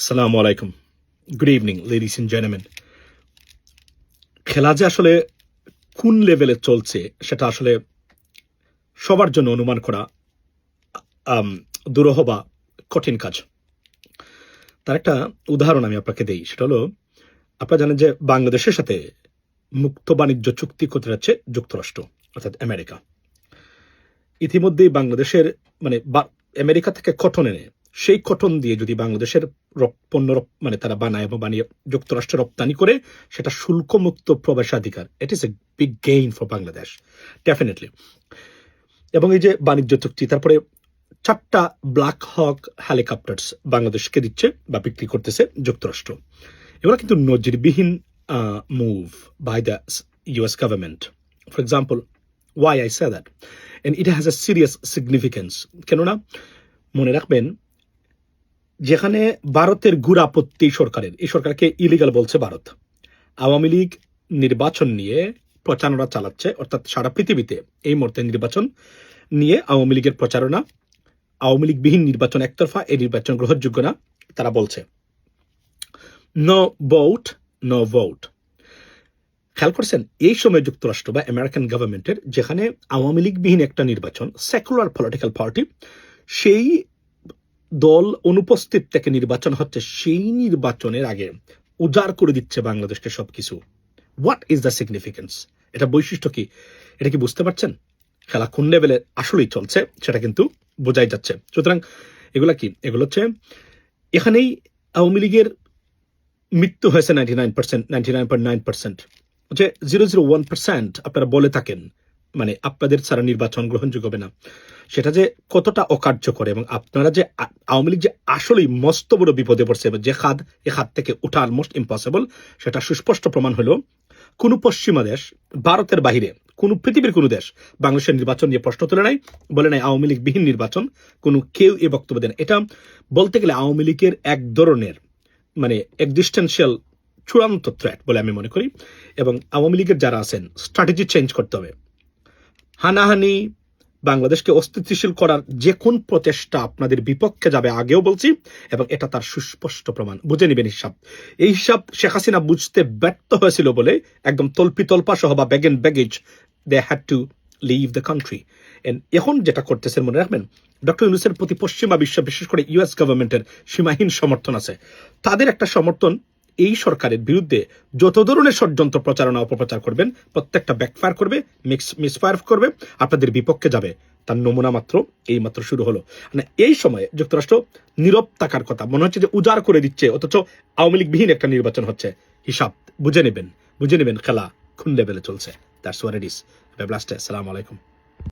আসসালামু আলাইকুম। Good evening ladies and gentleman. খেলা যে আসলে কোন লেভেলে চলছে সেটা আসলে সবার জন্য অনুমান করা আম দুরূহ বা কঠিন কাজ। তার একটা উদাহরণ আমি আপনাকে দেই। সেটা হলো, আপনারা জানেন যে বাংলাদেশের সাথে মুক্ত বাণিজ্য চুক্তি করতে যাচ্ছে যুক্তরাষ্ট্র অর্থাৎ আমেরিকা। ইতিমধ্যেই বাংলাদেশের আমেরিকা থেকে কটন এনে সেই কটন দিয়ে যদি বাংলাদেশের পণ্য তারা বানায় এবং বানিয়ে যুক্তরাষ্ট্রে রপ্তানি করে, সেটা শুল্কমুক্ত প্রবেশাধিকার। It is a big gain for Bangladesh, definitely. এবং এই যে বাণিজ্য চুক্তি, তারপরে 4টা ব্ল্যাক হক হেলিকপ্টার্স বাংলাদেশকে দিচ্ছে বা বিক্রি করতেছে যুক্তরাষ্ট্র। এগুলো কিন্তু নজিরবিহীন move by the US government. For example, why I say that? And it has a serious significance. কেননা মনে রাখবেন, যেখানে ভারতের গুড়াপত্তি সরকারের, এই সরকারকে ইলিগাল বলছে ভারত। আওয়ামী লীগ নির্বাচন নিয়ে প্রচারণা চালাচ্ছে, অর্থাৎ সারা পৃথিবীতে এই মুহূর্তে নির্বাচন নিয়ে আওয়ামী লীগের প্রচারণা, আওয়ামী লীগবিহীন নির্বাচন একতরফা, এই নির্বাচন গ্রহণযোগ্য না, তারা বলছে নো ভোট, নো ভোট। খেয়াল করছেন, এই সময় যুক্তরাষ্ট্র বা আমেরিকান গভর্নমেন্টের যেখানে আওয়ামী লীগবিহীন একটা নির্বাচন, সেকুলার পলিটিক্যাল পার্টি, সেই দল অনুপস্থিত থেকে নির্বাচন হচ্ছে, সেই নির্বাচনের আগে উজাড় করে দিচ্ছে বাংলাদেশকে সবকিছু। What is the significance? এটা বৈশিষ্ট্য কি? এটা কি বুঝতে পারছেন? খেলা কোন লেভেলে আসলেই চলছে সেটা কিন্তু বোঝাই যাচ্ছে। সুতরাং এগুলা কি? এগুলো হচ্ছে, এখানেই আওয়ামী লীগের মৃত্যু হয়েছে 99.9%। যে 0.01% আপনারা বলে থাকেন আপনাদের ছাড়া নির্বাচন গ্রহণযোগ্য হবে না, সেটা যে কতটা অকার্যকর, এবং আপনারা যে আওয়ামী লীগ যে আসলেই মস্ত বড় বিপদে পড়ছে, যে এ খাত থেকে ওঠা অলমোস্ট ইম্পসিবল, সেটা সুস্পষ্ট প্রমাণ হলো কোনো পশ্চিমা দেশ, ভারতের বাহিরে কোনো পৃথিবীর কোনো দেশ বাংলাদেশের নির্বাচন নিয়ে প্রশ্ন তুলে নাই, বলে নাই আওয়ামী লীগ বিহীন নির্বাচন, কোনো কেউ এ বক্তব্য দেন। এটা বলতে গেলে আওয়ামী লীগের এক ধরনের এক্সিস্টেন্সিয়াল চূড়ান্ত থ্রেট বলে আমি মনে করি। এবং আওয়ামী লীগের যারা আছেন, স্ট্র্যাটেজি চেঞ্জ করতে হবে। হানাহানি, বাংলাদেশকে অস্থিতিশীল করার যে কোন প্রচেষ্টা আপনাদের বিপক্ষে যাবে, আগেও বলছি, এবং এটা তার সুস্পষ্ট প্রমাণ। বুঝে নেবেন হিসাব। এই হিসাব শেখ হাসিনা বুঝতে ব্যর্থ হয়েছিল বলে একদম তল্পা সহ বা bag and baggage they had to leave the country. এখন যেটা করতেছেন, মনে রাখবেন, ডক্টর ইউনূসের প্রতি পশ্চিমা বিশ্ব, বিশেষ করে US গভর্নমেন্টের সীমাহীন সমর্থন আছে। তাদের একটা সমর্থন এই সরকারের বিরুদ্ধে যত ধরনের ষড়যন্ত্র, প্রচারণা, অপপ্রচার করবেন, প্রত্যেকটা ব্যাকফায়ার করবে, মিসফায়ার করবে, আপনাদের বিপক্ষে যাবে। তার নমুনা মাত্র এই মাত্র শুরু হলো। এই সময়ে যুক্তরাষ্ট্র নীরব থাকার কথা, মনে হচ্ছে যে উজাড় করে দিচ্ছে, অথচ আওয়ামী লীগবিহীন একটা নির্বাচন হচ্ছে। হিসাব বুঝে নেবেন খেলা কোন লেভেলে চলছে। That's what it is. Have a blessed day. আসসালামু আলাইকুম।